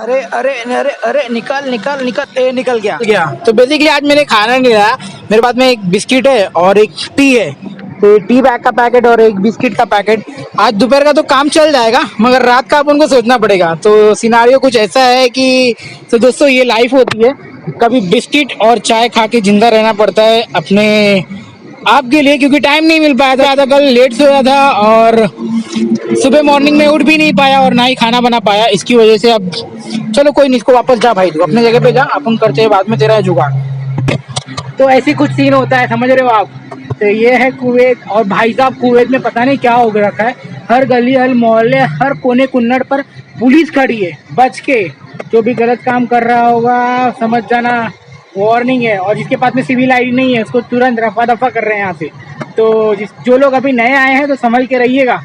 अरे अरे अरे अरे निकल निकल निकल, निकल गया। तो बेसिकली आज मैंने खाना नहीं लाया। मेरे पास में एक बिस्किट है और एक टी है। तो टी बैग का पैकेट और एक बिस्किट का पैकेट। आज दोपहर का तो काम चल जाएगा, मगर रात का अपन को सोचना पड़ेगा। तो सिनारियो कुछ ऐसा है कि तो दोस्तों ये लाइफ होती है, कभी बिस्किट और चाय खा के जिंदा रहना पड़ता है अपने आपके लिए, क्योंकि टाइम नहीं मिल पाया था। कल लेट सोया था और सुबह मॉर्निंग में उठ भी नहीं पाया और ना ही खाना बना पाया। इसकी वजह से अब चलो कोई नहीं, इसको वापस जा भाई, तू अपने जगह पे जा, अपन करते हैं बाद में तेरा जुगाड़। तो ऐसी कुछ सीन होता है, समझ रहे हो आप। तो ये है कुवैत, और भाई साहब कुवैत में पता नहीं क्या हो रखा है। हर गली हर मोहल्ले हर कोने कुन्नड़ पर पुलिस खड़ी है, बच के। जो भी गलत काम कर रहा होगा समझ जाना वार्निंग है। और जिसके पास में सिविल आईडी नहीं है उसको तुरंत रफा दफा कर रहे हैं यहाँ से। तो जो लोग अभी नए आए हैं तो संभल के रहिएगा।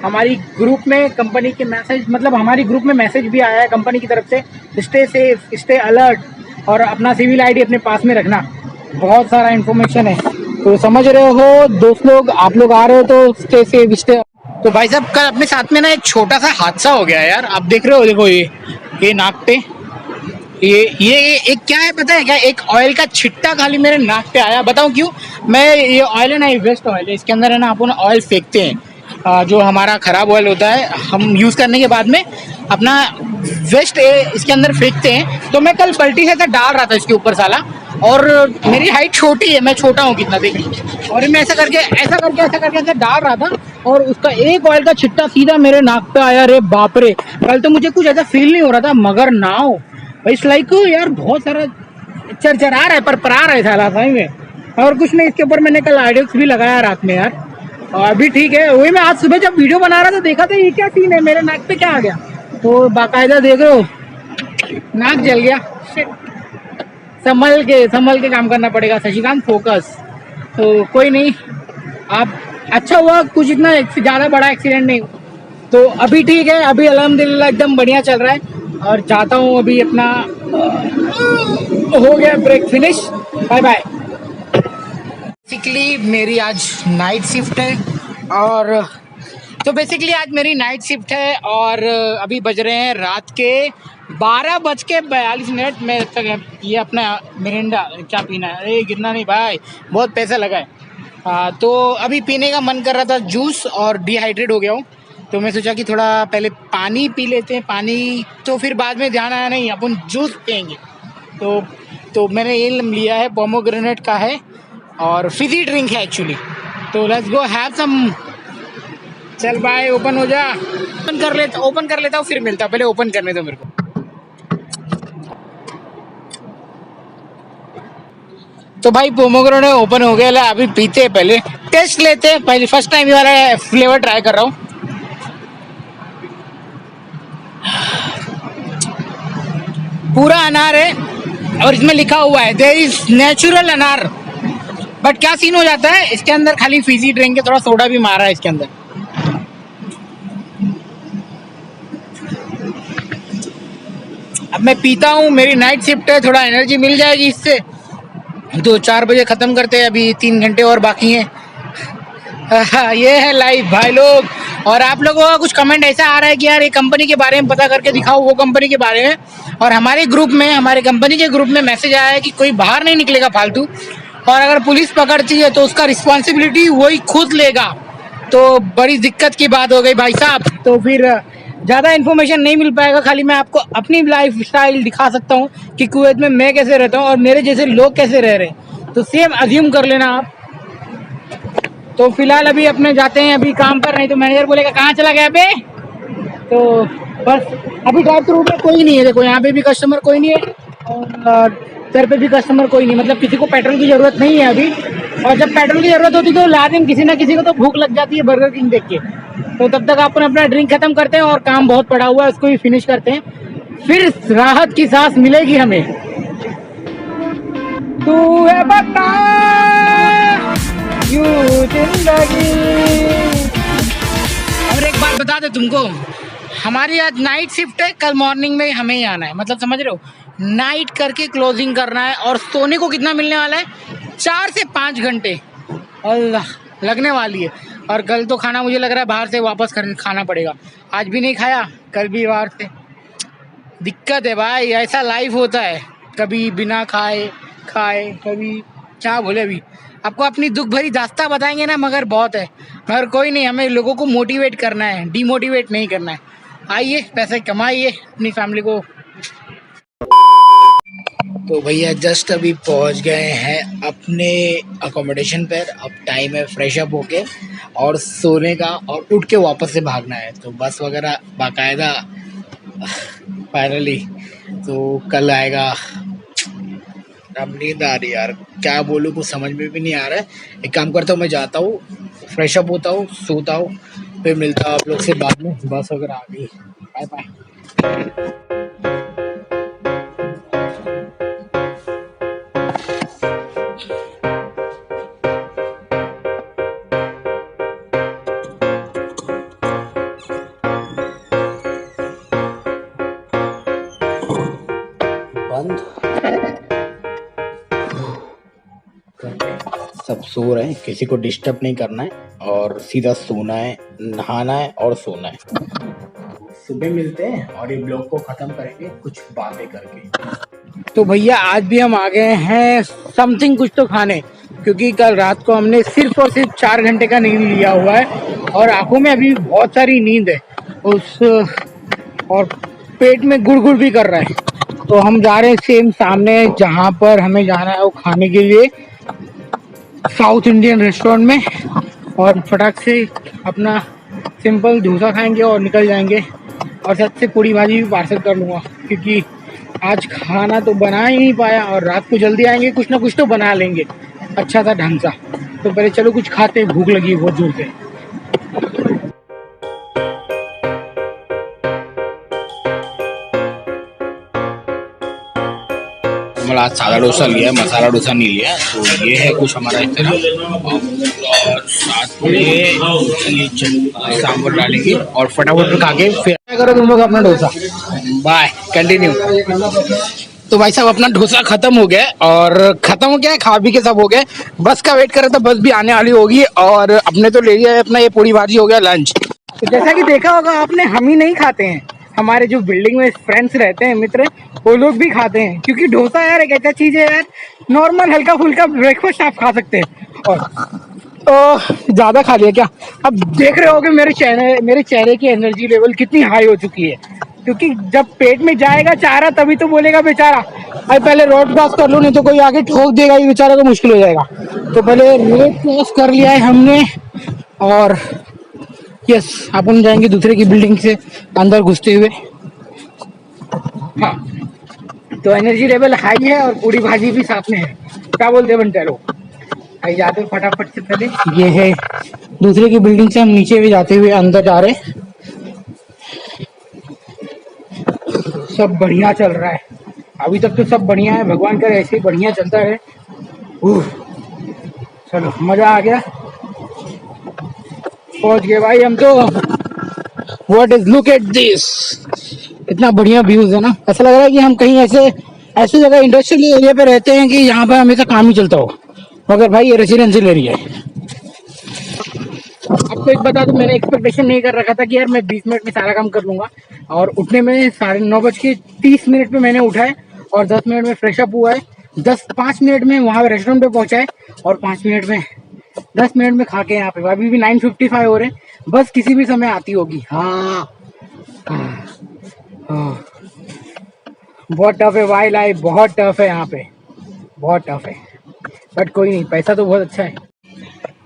हमारी ग्रुप में कंपनी के मैसेज, मतलब हमारी ग्रुप में मैसेज भी आया है कंपनी की तरफ से, स्टे सेफ स्टे अलर्ट और अपना सिविल आईडी अपने पास में रखना। बहुत सारा इन्फॉर्मेशन है, तो समझ रहे हो दोस्त लोग, आप लोग आ रहे हो तो स्टे सेफ स्टे। तो भाई साहब कल अपने साथ में ना एक छोटा सा हादसा हो गया यार। आप देख रहे हो, देखो ये नाक पे ये एक क्या है पता है क्या, एक ऑयल का छिट्टा खाली मेरे नाक पे आया। बताऊं क्यों? मैं ये ऑयल है ना, ये वेस्ट ऑयल है। इसके अंदर है ना अपन ऑयल फेंकते हैं, जो हमारा खराब ऑयल होता है हम यूज करने के बाद में अपना वेस्ट इसके अंदर फेंकते हैं। तो मैं कल पलटी से डाल रहा था इसके ऊपर साला, और मेरी हाइट छोटी है, मैं छोटा हूँ कितना देख लीजिए, और मैं ऐसा करके डाल रहा था और उसका एक ऑयल का छिट्टा सीधा मेरे नाक पे आया। रे बाप रे, कल तो मुझे कुछ ऐसा फील नहीं हो रहा था, मगर नाउ इट्स लाइक यार बहुत सारा चरचरा रहा है, पर रहा है साला सही में। और कुछ नहीं, इसके ऊपर मैंने कल आइडियल्स भी लगाया रात में यार, और अभी ठीक है। वही मैं आज सुबह जब वीडियो बना रहा था देखा था ये क्या सीन है, मेरे नाक पे क्या आ गया। तो बाकायदा देख रहे हो नाक जल गया। संभल के काम करना पड़ेगा शशिकांत, फोकस। तो कोई नहीं, आप अच्छा हुआ कुछ इतना ज़्यादा बड़ा एक्सीडेंट नहीं। तो अभी ठीक है, अभी अल्हम्दुलिल्लाह एकदम बढ़िया चल रहा है। और चाहता हूँ अभी अपना हो गया break finish, bye bye. Basically मेरी आज नाइट शिफ्ट है, और तो बेसिकली आज मेरी नाइट शिफ्ट है और अभी बज रहे हैं रात के 12:42। मैं ये अपना मिरिंडा क्या पीना है, अरे गिरना नहीं भाई, बहुत पैसा लगा है। तो अभी पीने का मन कर रहा था जूस, और डिहाइड्रेट हो गया हूँ। तो मैं सोचा कि थोड़ा पहले पानी पी लेते हैं, पानी तो फिर बाद में ध्यान आया नहीं अपन जूस पियेंगे। तो मैंने ये लिया है, पोमोग्रेनेट का है और फिजी ड्रिंक है एक्चुअली। तो लेट्स गो हैव सम। चल भाई ओपन हो जा, ओपन कर लेता हूँ फिर मिलता, पहले ओपन करने दो मेरे को। तो भाई पोमोग्रेनेट ओपन हो गया, अभी पीते हैं, पहले टेस्ट लेते हैं। पहले फर्स्ट टाइम ये वाला फ्लेवर ट्राई कर रहा हूँ। पूरा अनार है और इसमें लिखा हुआ है देयर इज नेचुरल अनार। बट क्या सीन हो जाता है इसके अंदर, खाली फिजी ड्रिंक है, थोड़ा सोडा भी मारा है इसके अंदर। अब मैं पीता हूँ, मेरी नाइट शिफ्ट है, थोड़ा एनर्जी मिल जाएगी इससे। 2-4 बजे ख़त्म करते हैं, अभी 3 घंटे और बाकी हैं। ये है लाइफ भाई लोग। और आप लोगों का कुछ कमेंट ऐसा आ रहा है कि यार ये कंपनी के बारे में पता करके दिखाओ, वो कंपनी के बारे में। और हमारे ग्रुप में, हमारे कंपनी के ग्रुप में मैसेज आया है कि कोई बाहर नहीं निकलेगा फालतू, और अगर पुलिस पकड़ती है तो उसका रिस्पॉन्सिबिलिटी वही खुद लेगा। तो बड़ी दिक्कत की बात हो गई भाई साहब। तो फिर ज़्यादा इन्फॉर्मेशन नहीं मिल पाएगा, खाली मैं आपको अपनी लाइफ स्टाइल दिखा सकता हूँ कि कुवैत में मैं कैसे रहता हूँ और मेरे जैसे लोग कैसे रह रहे हैं। तो सेम अज्यूम कर लेना आप। तो फिलहाल अभी अपने जाते हैं अभी काम पर, नहीं तो मैनेजर बोलेगा कहाँ चला गया बे। तो बस अभी ड्राइव थ्रू में कोई नहीं है, देखो यहाँ पे भी कस्टमर कोई नहीं है और सर पे भी कस्टमर कोई नहीं, मतलब किसी को पेट्रोल की ज़रूरत नहीं है अभी। और जब पेट्रोल की ज़रूरत होती है तो लाजिम किसी ना किसी को तो भूख लग जाती है बर्गर किंग देख के। तो तब तक अपन अपना ड्रिंक खत्म करते हैं और काम बहुत पड़ा हुआ है उसको भी फिनिश करते हैं, फिर राहत की सांस मिलेगी हमें। तू है बता यू जिंदगी। और एक बात बता दे तुमको, हमारी आज नाइट शिफ्ट है, कल मॉर्निंग में हमें ही आना है, मतलब समझ रहे हो, नाइट करके क्लोजिंग करना है। और सोने को कितना मिलने वाला है, 4 से 5 घंटे अल्लाह लगने वाली है। और कल तो खाना मुझे लग रहा है बाहर से वापस खाना पड़ेगा, आज भी नहीं खाया, कल भी बाहर से। दिक्कत है भाई, ऐसा लाइफ होता है, कभी बिना खाए खाए, कभी क्या बोले। अभी आपको अपनी दुख भरी दास्तां बताएंगे ना, मगर बहुत है। मगर कोई नहीं, हमें लोगों को मोटिवेट करना है, डिमोटिवेट नहीं करना है। आइए पैसे कमाइए, अपनी फैमिली को। तो भैया जस्ट अभी पहुंच गए हैं अपने अकोमोडेशन पर। अब टाइम है फ्रेश अप होके और सोने का, और उठ के वापस से भागना है। तो बस वगैरह बाकायदा फाइनली तो कल आएगा। अब नींद आ रही यार, क्या बोलूँ, कुछ समझ में भी नहीं आ रहा है। एक काम करता हूँ, मैं जाता हूँ, फ्रेश अप होता हूँ, सोता हूँ, फिर मिलता हूँ आप लोग से बाद में। बस वगैरह आ गई, बाय बाय। बंद। सब सो रहे हैं, किसी को डिस्टर्ब नहीं करना है, और सीधा सोना है, नहाना है और सोना है। सुबह मिलते हैं और ये ब्लॉग को खत्म करेंगे कुछ बातें करके। तो भैया आज भी हम आ गए हैं समथिंग कुछ तो खाने, क्योंकि कल रात को हमने सिर्फ और सिर्फ 4 घंटे का नींद लिया हुआ है और आंखों में अभी बहुत सारी नींद है उस, और पेट में गुड़ गुड़ भी कर रहा है। तो हम जा रहे हैं सेम सामने जहाँ पर हमें जाना है वो खाने के लिए, साउथ इंडियन रेस्टोरेंट में, और फटाक से अपना सिंपल डोसा खाएंगे और निकल जाएंगे। और साथ से पूड़ी भाजी भी पार्सल कर लूँगा, क्योंकि आज खाना तो बना ही नहीं पाया और रात को जल्दी आएंगे, कुछ ना कुछ तो बना लेंगे अच्छा सा ढंग सा। तो पहले चलो कुछ खाते, भूख लगी है बहुत जोर से। हमारा आज सादा डोसा लिया है, मसाला डोसा नहीं लिया। तो ये है कुछ हमारा इस तरह, और साथ में ये सांभर डालेंगे और फटाफट खा के फिर करो तुम लोग अपना डोसा। Bye, continue. तो भाई साहब अपना डोसा खत्म हो गया, और खत्म हो गया है, खा पी के सब हो गए। बस का वेट कर रहे, तो बस भी आने वाली होगी, और अपने तो ले लिया है अपना ये पूरी भाजी, हो गया लंच। तो जैसा कि देखा होगा आपने, हम ही नहीं खाते हैं, हमारे जो बिल्डिंग में फ्रेंड्स रहते हैं, मित्र, वो लोग भी खाते हैं। क्योंकि डोसा यार एक ऐसा चीज है यार, नॉर्मल हल्का फुल्का ब्रेकफास्ट आप खा सकते हैं। और तो ज्यादा खा लिया क्या? अब देख रहे होगे मेरे चेहरे की एनर्जी लेवल कितनी हाई हो चुकी है, क्योंकि जब पेट में जाएगा चारा तभी तो बोलेगा बेचारा भाई पहले रोड क्रॉस कर लो, नहीं तो कोई आगे ठोक देगा, ये बेचारे को मुश्किल हो जाएगा। तो पहले रोड क्रॉस कर लिया है हमने, और यस अपन जाएंगे दूसरे की बिल्डिंग से अंदर घुसते हुए। हाँ, तो एनर्जी लेवल हाई है और पूरी भाजी भी साथ में है। क्या बोलते हैं बनते लोग? आइए जाते फटाफट से, पहले ये है दूसरे की बिल्डिंग से हम नीचे भी जाते हुए अंदर जा रहे। सब बढ़िया चल रहा है, अभी तक तो सब बढ़िया है, भगवान करे ऐसे ही बढ़िया चलता है। चलो मजा आ गया, पहुंच गए भाई हम तो। What is, look at this, इतना बढ़िया व्यूज है ना, ऐसा लग रहा है कि हम कहीं ऐसे ऐसी जगह इंडस्ट्रियल एरिया पे रहते हैं कि यहाँ पे हमेशा काम ही चलता हो, मगर भाई ये रेसिडेंशियल एरिया है। आपको एक बता दूं, मैंने एक्सपेक्टेशन नहीं कर रखा था कि यार मैं 20 मिनट में सारा काम कर लूंगा, और उठने में 9:30 में मैंने उठा है, और 10 मिनट में फ्रेश अप हुआ है, 5 मिनट में वहाँ रेस्टोरेंट पे पहुंचा है, और 5 मिनट में 10 मिनट में खा के यहाँ पे। अभी भी 9:55 हो रहे हैं, बस किसी भी समय आती होगी। हाँ, हाँ। बहुत टफ है भाई लाइफ, बहुत टफ है यहाँ पे, बहुत टफ है, बट कोई नहीं, पैसा तो बहुत अच्छा है।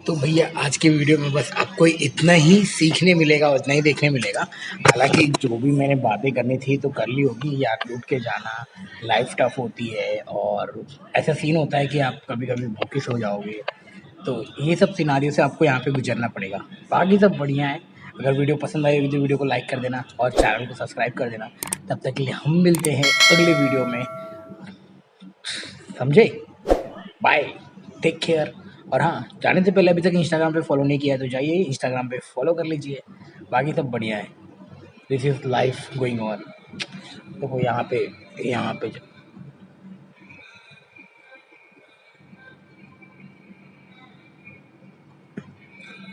तो भैया आज के वीडियो में बस आपको इतना ही सीखने मिलेगा, उतना ही देखने मिलेगा। हालांकि जो भी मैंने बातें करनी थी तो कर ली होगी यार, लूट के जाना, लाइफ टफ होती है, और ऐसा सीन होता है कि आप कभी कभी भूखिश हो जाओगे। तो ये सब सिनारियों से आपको यहाँ पे गुजरना पड़ेगा, बाकी सब बढ़िया है। अगर वीडियो पसंद आई तो वीडियो को लाइक कर देना और चैनल को सब्सक्राइब कर देना। तब तक के लिए हम मिलते हैं अगले वीडियो में, समझे? Bye, take care. और हाँ, जाने से पहले अभी तक इंस्टाग्राम पे फॉलो नहीं किया है तो जाइए इंस्टाग्राम पे फॉलो कर लीजिए। बाकी सब बढ़िया है, this is life going on. तो यहाँ पे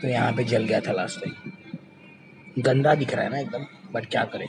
तो यहाँ पे जल गया था लास्ट टाइम, गंदा दिख रहा है ना एकदम, बट क्या करें।